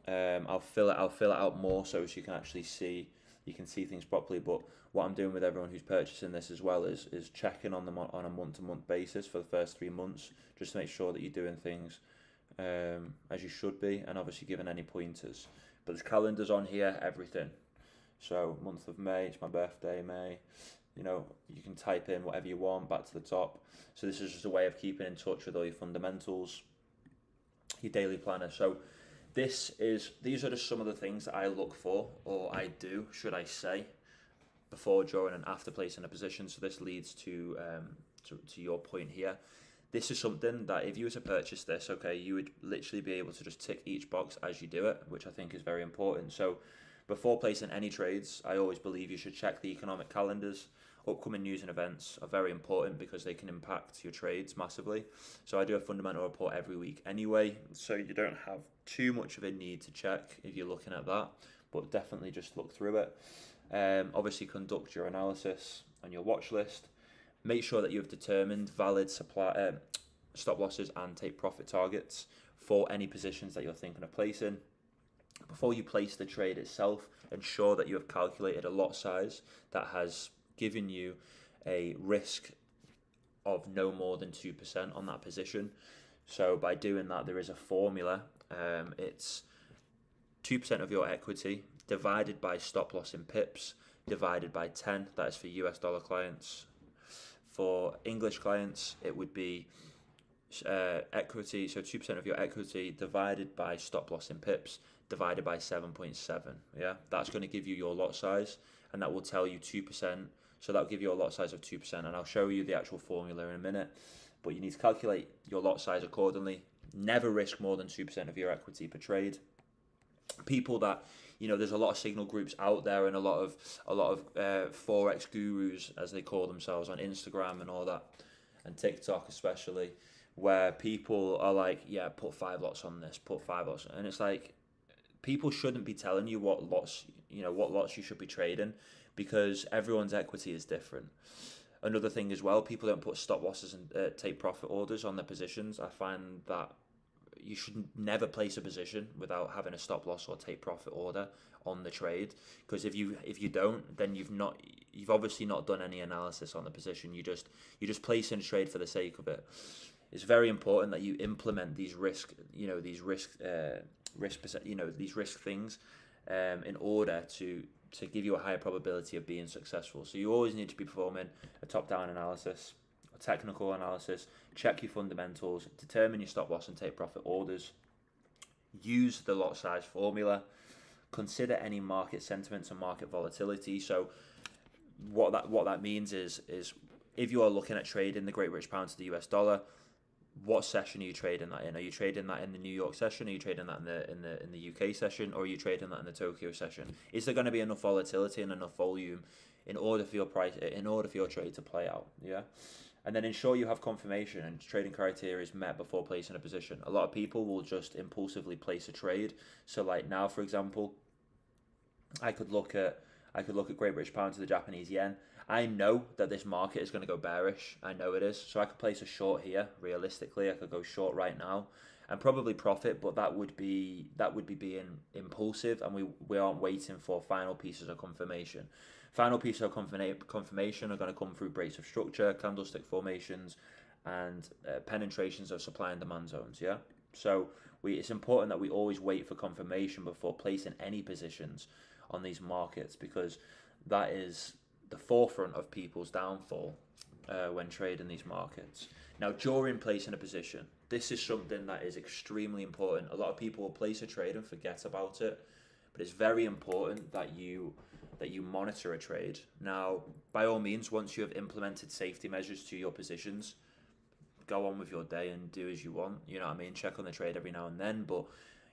I'll fill it out more so you can actually see things properly. But what I'm doing with everyone who's purchasing this as well is checking on them on a month-to-month basis for the first 3 months, just to make sure that you're doing things as you should be, and obviously giving any pointers. But there's calendars on here, everything. So month of May, it's my birthday, May. You know, you can type in whatever you want back to the top. So this is just a way of keeping in touch with all your fundamentals, your daily planner. So these are just some of the things that I look for, or I do, should I say, before, during, and after placing a position. So this leads to your point here. This is something that if you were to purchase this, okay, you would literally be able to just tick each box as you do it, which I think is very important. So before placing any trades, I always believe you should check the economic calendars. Upcoming news and events are very important because they can impact your trades massively. So I do a fundamental report every week anyway, so you don't have too much of a need to check if you're looking at that, but definitely just look through it. Obviously conduct your analysis on your watch list. Make sure that you've determined valid stop losses and take profit targets for any positions that you're thinking of placing. Before you place the trade itself, ensure that you have calculated a lot size that has given you a risk of no more than 2% on that position. So by doing that, there is a formula. It's 2% of your equity divided by stop loss in pips divided by 10. That is for US dollar clients. For English clients, it would be equity, so 2% of your equity divided by stop loss in pips divided by 7.7. Yeah, that's going to give you your lot size, and that will tell you 2%. So that will give you a lot size of 2%, and I'll show you the actual formula in a minute. But you need to calculate your lot size accordingly. Never risk more than 2% of your equity per trade. People that, you know, there's a lot of signal groups out there, and a lot of Forex gurus, as they call themselves, on Instagram and all that, and TikTok especially, where people are like, yeah, put 5 lots on this, put 5 lots, and it's like, people shouldn't be telling you what lots you should be trading, because everyone's equity is different. Another thing as well, people don't put stop losses and take profit orders on their positions. I find that you should never place a position without having a stop loss or take profit order on the trade, because if you don't, then you've obviously not done any analysis on the position. You just place in a trade for the sake of it. It's very important that you implement these risk things in order to give you a higher probability of being successful. So you always need to be performing a top-down analysis, a technical analysis, check your fundamentals, determine your stop loss and take profit orders. use the lot size formula, consider any market sentiments and market volatility. So what that means is if you are looking at trading the Great British Pound to the US dollar, what session are you trading that in? Are you trading that in the New York session? Are you trading that in the UK session? Or are you trading that in the Tokyo session? Is there going to be enough volatility and enough volume in order for your trade to play out? Yeah. And then ensure you have confirmation and trading criteria is met before placing a position. A lot of people will just impulsively place a trade. So like now, for example, I could look at Great British Pound to the Japanese yen. I know that this market is going to go bearish. I know it is. So I could place a short here. Realistically, I could go short right now and probably profit, but that would be being impulsive, and we aren't waiting for final pieces of confirmation. Final pieces of confirmation are going to come through breaks of structure, candlestick formations, and penetrations of supply and demand zones. Yeah. So it's important that we always wait for confirmation before placing any positions on these markets, because that is the forefront of people's downfall when trading these markets. Now, during placing a position, this is something that is extremely important. A lot of people will place a trade and forget about it, but it's very important that you monitor a trade. Now, by all means, once you have implemented safety measures to your positions, go on with your day and do as you want. You know what I mean? Check on the trade every now and then, but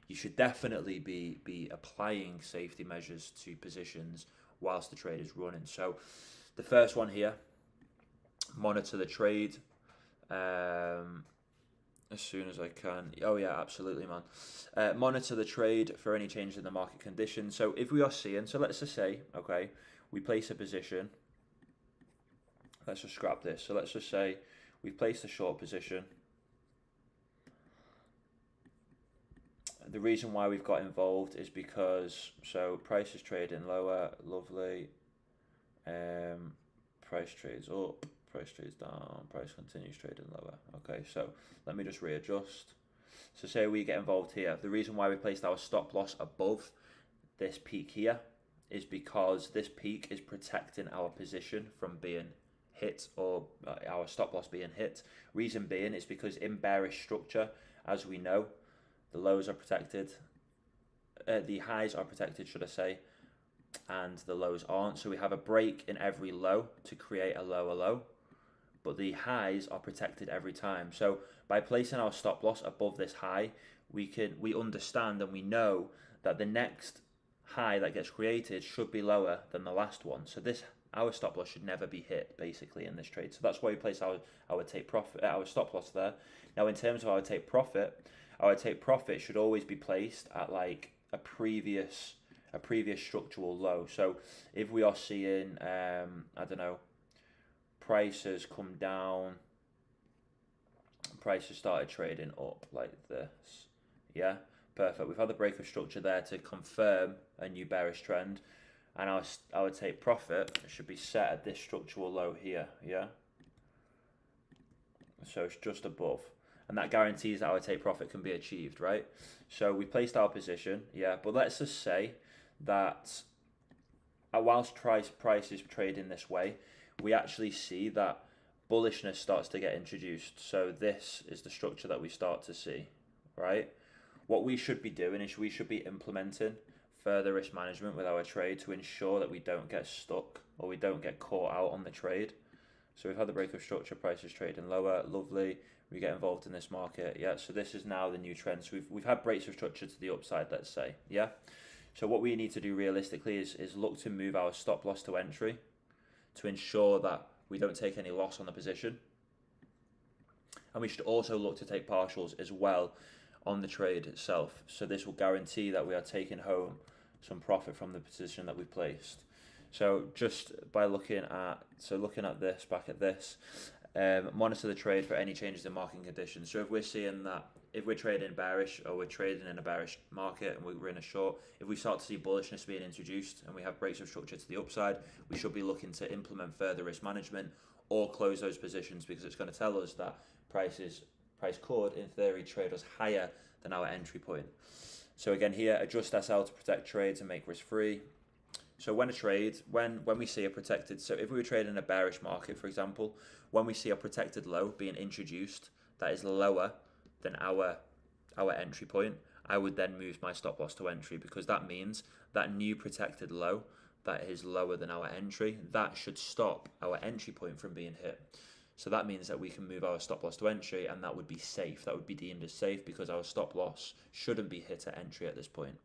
you should definitely be applying safety measures to positions whilst the trade is running. So the first one here, monitor the trade as soon as I can. Oh yeah, absolutely, man. Monitor the trade for any change in the market conditions. So if we are seeing, so let's just say, okay, we place a position. Let's just scrap this. So let's just say we placed a short position. The reason why we've got involved is because, so price is trading lower, lovely, price trades up, price trades down, price continues trading lower. Okay, so let me just readjust. So say we get involved here. The reason why we placed our stop loss above this peak here is because this peak is protecting our position from being hit, or our stop loss being hit. Reason being is because in bearish structure, as we know, the lows are protected, the highs are protected, should I say, and the lows aren't. So we have a break in every low to create a lower low, but the highs are protected every time. So by placing our stop loss above this high, we understand and we know that the next high that gets created should be lower than the last one. So our stop loss should never be hit, basically, in this trade. So that's why we place our take profit, our stop loss there. Now, in terms of our take profit should always be placed at like a previous structural low. So if we are seeing, I don't know, prices come down, prices started trading up like this, yeah, perfect. We've had the break of structure there to confirm a new bearish trend, and our take profit should be set at this structural low here, yeah. So it's just above. And that guarantees that our take profit can be achieved, right? So we placed our position, yeah. But let's just say that whilst price is trading this way, we actually see that bullishness starts to get introduced. So this is the structure that we start to see, right? What we should be doing is we should be implementing further risk management with our trade to ensure that we don't get stuck or we don't get caught out on the trade. So we've had the break of structure, price is trading lower, lovely. We get involved in this market, yeah. So this is now the new trend. So we've had breaks of structure to the upside, let's say, yeah. So what we need to do realistically is look to move our stop loss to entry to ensure that we don't take any loss on the position. And we should also look to take partials as well on the trade itself. So this will guarantee that we are taking home some profit from the position that we've placed. So just by looking at this, back at this, monitor the trade for any changes in market conditions. So if we're seeing that, if we're trading bearish or we're trading in a bearish market and we're in a short, if we start to see bullishness being introduced and we have breaks of structure to the upside, we should be looking to implement further risk management or close those positions, because it's going to tell us that price could, in theory, trade us higher than our entry point. So again here, adjust SL to protect trades and make risk free. So when we see a protected, so if we were trading in a bearish market, for example, when we see a protected low being introduced that is lower than our entry point, I would then move my stop loss to entry, because that means that new protected low that is lower than our entry, that should stop our entry point from being hit. So that means that we can move our stop loss to entry, and that would be safe. That would be deemed as safe because our stop loss shouldn't be hit at entry at this point.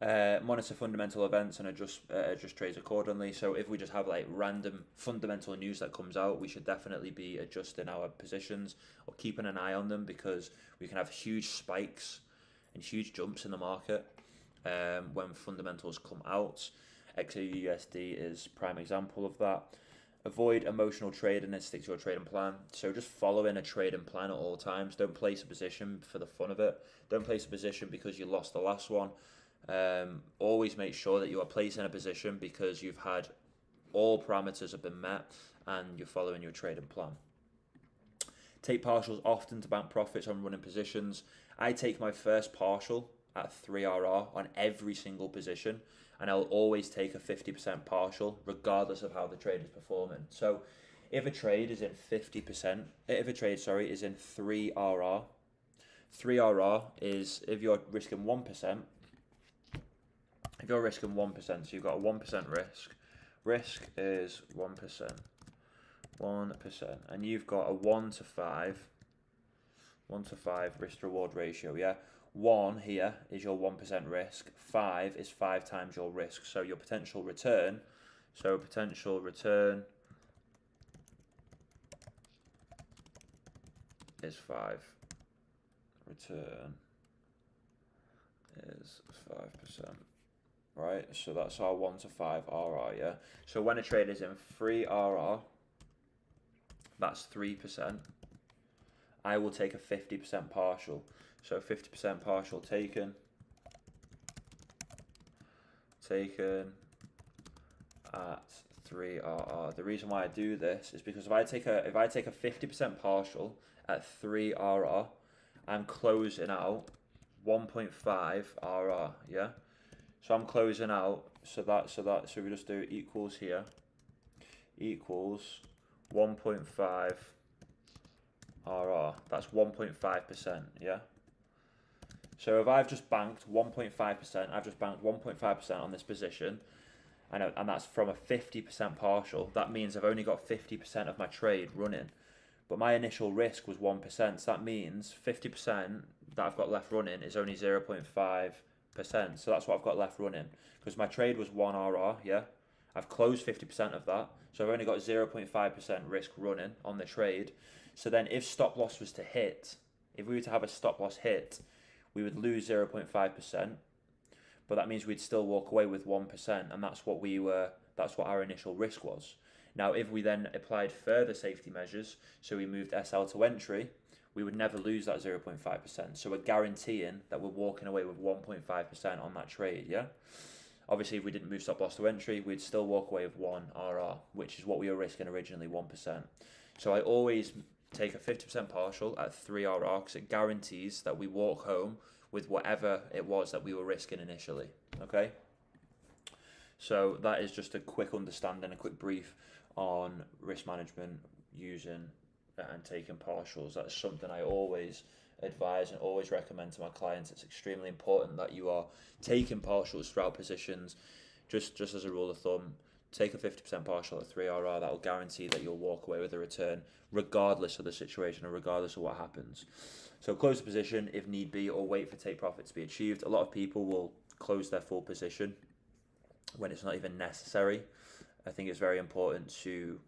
Monitor fundamental events and adjust trades accordingly. So if we just have like random fundamental news that comes out, we should definitely be adjusting our positions or keeping an eye on them, because we can have huge spikes and huge jumps in the market when fundamentals come out. XAUUSD is prime example of that. Avoid emotional trading and stick to your trading plan. So just following a trading plan at all times. Don't place a position for the fun of it. Don't place a position because you lost the last one. Always make sure that you are placing a position because you've had all parameters have been met and you're following your trading plan. Take partials often to bank profits on running positions. I take my first partial at 3RR on every single position, and I'll always take a 50% partial regardless of how the trade is performing. So if a trade is in 50%, if a trade, sorry, is in 3RR, 3RR is if you're risking 1%, if you're risking 1%, so you've got a 1% risk. Risk is 1%. 1%. And you've got a 1 to 5 risk to reward ratio, yeah? 1 here is your 1% risk. 5 is 5 times your risk. So your potential return, is 5. Return is 5%. Right, so that's our 1 to 5 RR, yeah? So when a trade is in 3 RR, that's 3%. I will take a 50% partial. So 50% partial taken at 3 RR. The reason why I do this is because if I take a 50% partial at 3 RR, I'm closing out 1.5 RR, yeah? So I'm closing out, so we just do equals here, equals 1.5 RR. That's 1.5%, yeah? So if I've just banked 1.5%, I've just banked 1.5% on this position, and that's from a 50% partial. That means I've only got 50% of my trade running. But my initial risk was 1%, so that means 50% that I've got left running is only 0.5%. So that's what I've got left running, because my trade was 1 RR, yeah? I've closed 50% of that, so I've only got 0.5% risk running on the trade. So then if stop loss was to hit, if we were to have a stop loss hit, we would lose 0.5%, but that means we'd still walk away with 1%, and that's what our initial risk was. Now, if we then applied further safety measures, so we moved SL to entry, we would never lose that 0.5%. So we're guaranteeing that we're walking away with 1.5% on that trade, yeah? Obviously, if we didn't move stop loss to entry, we'd still walk away with 1 RR, which is what we were risking originally, 1%. So I always take a 50% partial at 3 RR because it guarantees that we walk home with whatever it was that we were risking initially, okay? So that is just a quick understanding, a quick brief on risk management using and taking partials. That's something I always advise and always recommend to my clients. It's extremely important that you are taking partials throughout positions. Just as a rule of thumb, take a 50% partial at 3 RR. That will guarantee that you'll walk away with a return regardless of the situation or regardless of what happens. So close the position if need be, or wait for take profit to be achieved. A lot of people will close their full position when it's not even necessary. I think it's very important to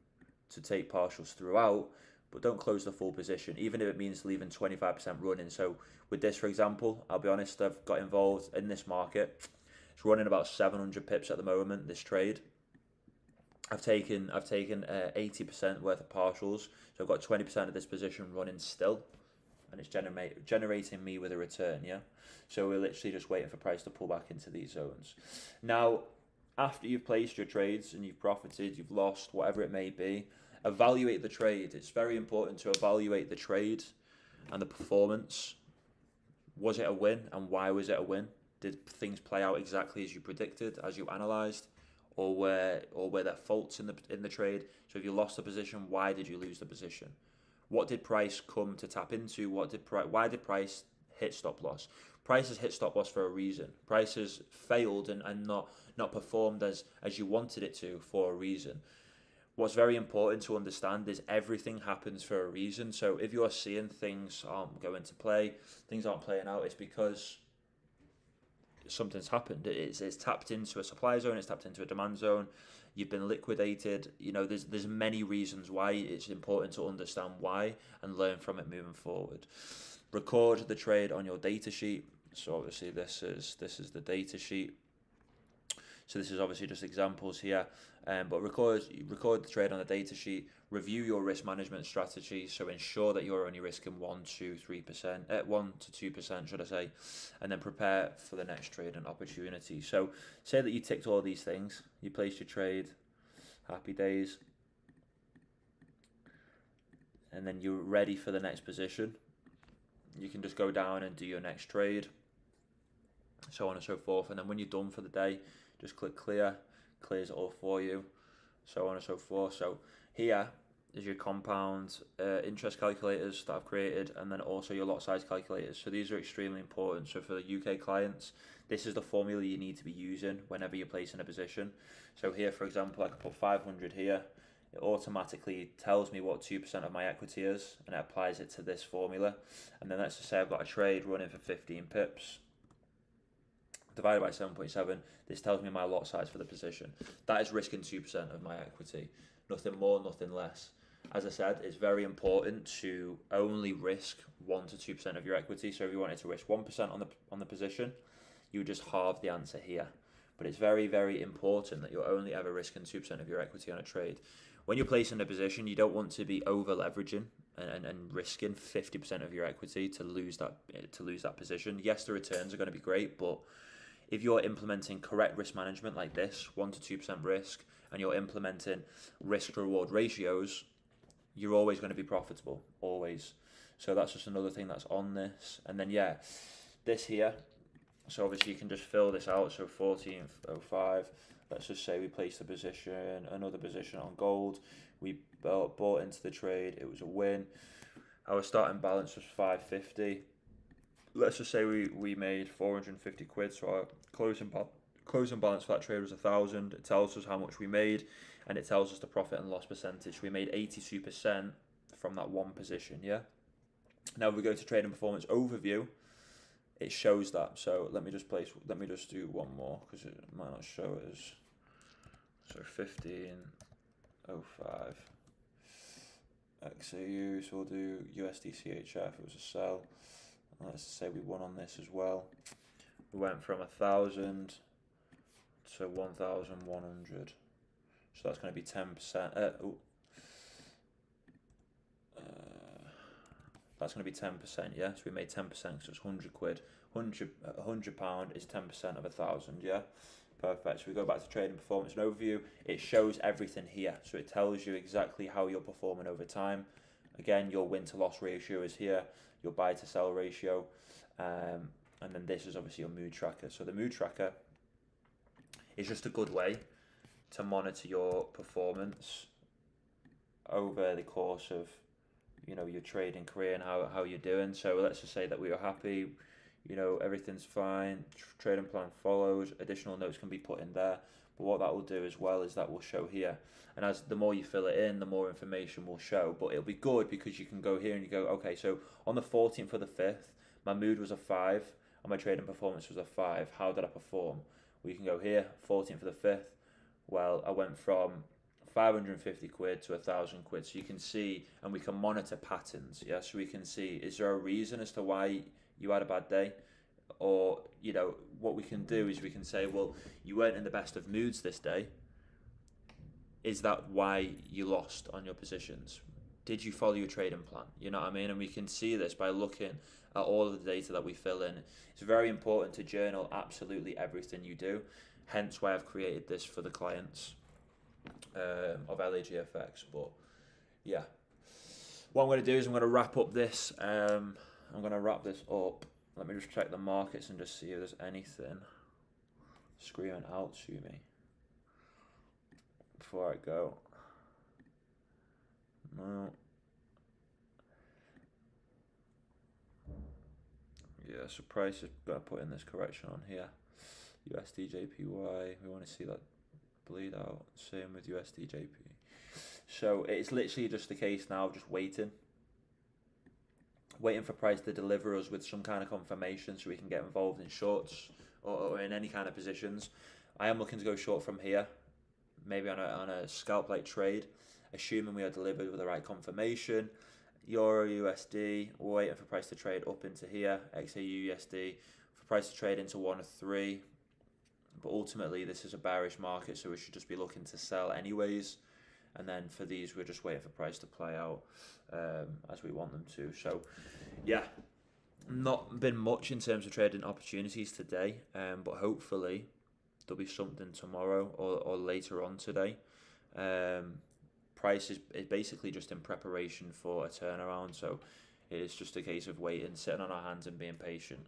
take partials throughout, but don't close the full position, even if it means leaving 25% running. So with this, for example, I'll be honest, I've got involved in this market. It's running about 700 pips at the moment, this trade. I've taken 80% worth of partials, so I've got 20% of this position running still, and it's generating me with a return, yeah? So we're literally just waiting for price to pull back into these zones. Now, after you've placed your trades and you've profited, you've lost, whatever it may be, evaluate the trade. It's very important to evaluate the trade and the performance. Was it a win, and why was it a win? Did things play out exactly as you predicted, as you analysed, or were there faults in the trade? So if you lost the position, why did you lose the position? What did price come to tap into? Why did price hit stop loss. Prices hit stop loss for a reason. Prices failed and not performed as you wanted it to for a reason. What's very important to understand is everything happens for a reason. So if you're seeing things aren't going to play, things aren't playing out, it's because something's happened. It's tapped into a supply zone, it's tapped into a demand zone, you've been liquidated. You know, there's many reasons why. It's important to understand why and learn from it moving forward. Record the trade on your data sheet. So obviously this is the data sheet. So this is obviously just examples here, but record the trade on the data sheet. Review your risk management strategy. So ensure that you're only risking 1 to 2%, should I say, and then prepare for the next trade and opportunity. So say that you ticked all these things, you placed your trade, happy days, and then you're ready for the next position. You can just go down and do your next trade, so on and so forth. And then when you're done for the day, just click clear, clears it all for you, so on and so forth. So here is your compound interest calculators that I've created, and then also your lot size calculators. So these are extremely important. So for the UK clients, this is the formula you need to be using whenever you're placing a position. So here, for example, I can put 500 here. It automatically tells me what 2% of my equity is, and it applies it to this formula. And then let's just say I've got a trade running for 15 pips. Divided by 7.7, this tells me my lot size for the position. That is risking 2% of my equity. Nothing more, nothing less. As I said, it's very important to only risk 1 to 2% of your equity. So if you wanted to risk 1% on the position, you would just halve the answer here. But it's very, very important that you're only ever risking 2% of your equity on a trade. When you're placing a position, you don't want to be over leveraging and risking 50% of your equity to lose that position. Yes, the returns are going to be great, but if you're implementing correct risk management like this, 1 to 2% risk, and you're implementing risk-reward ratios, you're always going to be profitable, always. So that's just another thing that's on this. And then, yeah, this here, so obviously you can just fill this out. So 14.05, let's just say we placed the position, another position on gold. We bought into the trade, it was a win. Our starting balance was 550. Let's just say we made 450 quid, so our closing balance for that trade was 1,000. It tells us how much we made, and it tells us the profit and loss percentage. We made 82% from that one position, yeah? Now if we go to trading performance overview, it shows that. So let me just do one more, because it might not show it as, so 15.05 XAU, so we'll do USD CHF, it was a sell. Let's say we won on this as well. We went from 1,000 to 1,100. So that's going to be 10%. That's going to be 10%, yeah? So we made 10%, so it's 100 quid. £100 is 10% of 1,000, yeah? Perfect. So we go back to trading performance and overview. It shows everything here. So it tells you exactly how you're performing over time. Again, your win to loss ratio is here, your buy to sell ratio, and then this is obviously your mood tracker. So the mood tracker is just a good way to monitor your performance over the course of, you know, your trading career and how you're doing. So let's just say that we are happy, you know, everything's fine, trading plan follows, additional notes can be put in there. But what that will do as well is that will show here. And as the more you fill it in, the more information will show. But it'll be good because you can go here and you go, okay, so on the 14th of the 5th, my mood was a 5 and my trading performance was a 5. How did I perform? Well, you can go here, 14th of the 5th. Well, I went from 550 quid to 1,000 quid. So you can see, and we can monitor patterns. Yeah, so we can see, is there a reason as to why you had a bad day? Or, you know, what we can do is we can say, well, you weren't in the best of moods this day. Is that why you lost on your positions? Did you follow your trading plan? You know what I mean? And we can see this by looking at all of the data that we fill in. It's very important to journal absolutely everything you do. Hence why I've created this for the clients of LAGFX. But yeah, what I'm going to do is I'm going to wrap up this. I'm going to wrap this up. Let me just check the markets and just see if there's anything screaming out to me before I go. No. Yeah. yeah, so price is got to put in this correction on here. USD JPY, we want to see that bleed out. Same with USD JP. So it's literally just the case now of just waiting for price to deliver us with some kind of confirmation so we can get involved in shorts or in any kind of positions. I am looking to go short from here, maybe on a scalp like trade, assuming we are delivered with the right confirmation. Euro USD, we're waiting for price to trade up into here. XAU USD, for price to trade into 1 or 3. But ultimately, this is a bearish market, so we should just be looking to sell anyways. And then for these, we're just waiting for price to play out as we want them to. So, yeah, not been much in terms of trading opportunities today, but hopefully there'll be something tomorrow or later on today. Price is basically just in preparation for a turnaround, so it is just a case of waiting, sitting on our hands and being patient.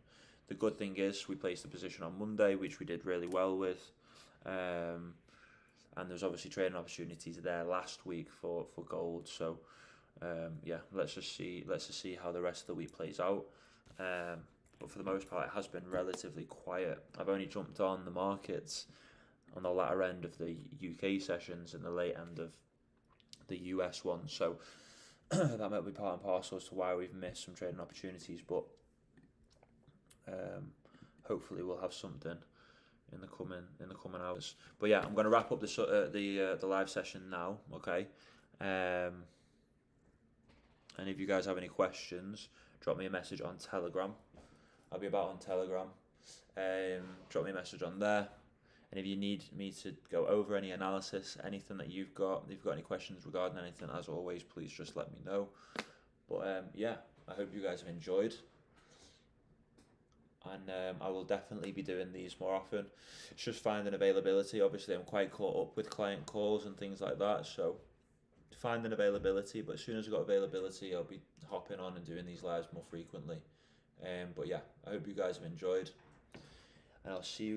The good thing is we placed the position on Monday, which we did really well with, and there's obviously trading opportunities there last week for gold. So yeah, let's just see how the rest of the week plays out. But for the most part, it has been relatively quiet. I've only jumped on the markets on the latter end of the UK sessions and the late end of the US one, so that might be part and parcel as to why we've missed some trading opportunities, but hopefully we'll have something in the coming hours. But yeah, I'm going to wrap up the live session now, okay? And if you guys have any questions, drop me a message on Telegram. I'll be about on Telegram. Drop me a message on there. And if you need me to go over any analysis, anything that you've got, if you've got any questions regarding anything, as always, please just let me know. But yeah, I hope you guys have enjoyed. And I will definitely be doing these more often. It's just finding availability. Obviously, I'm quite caught up with client calls and things like that, so finding availability. But as soon as I've got availability, I'll be hopping on and doing these lives more frequently. But yeah, I hope you guys have enjoyed, and I'll see you guys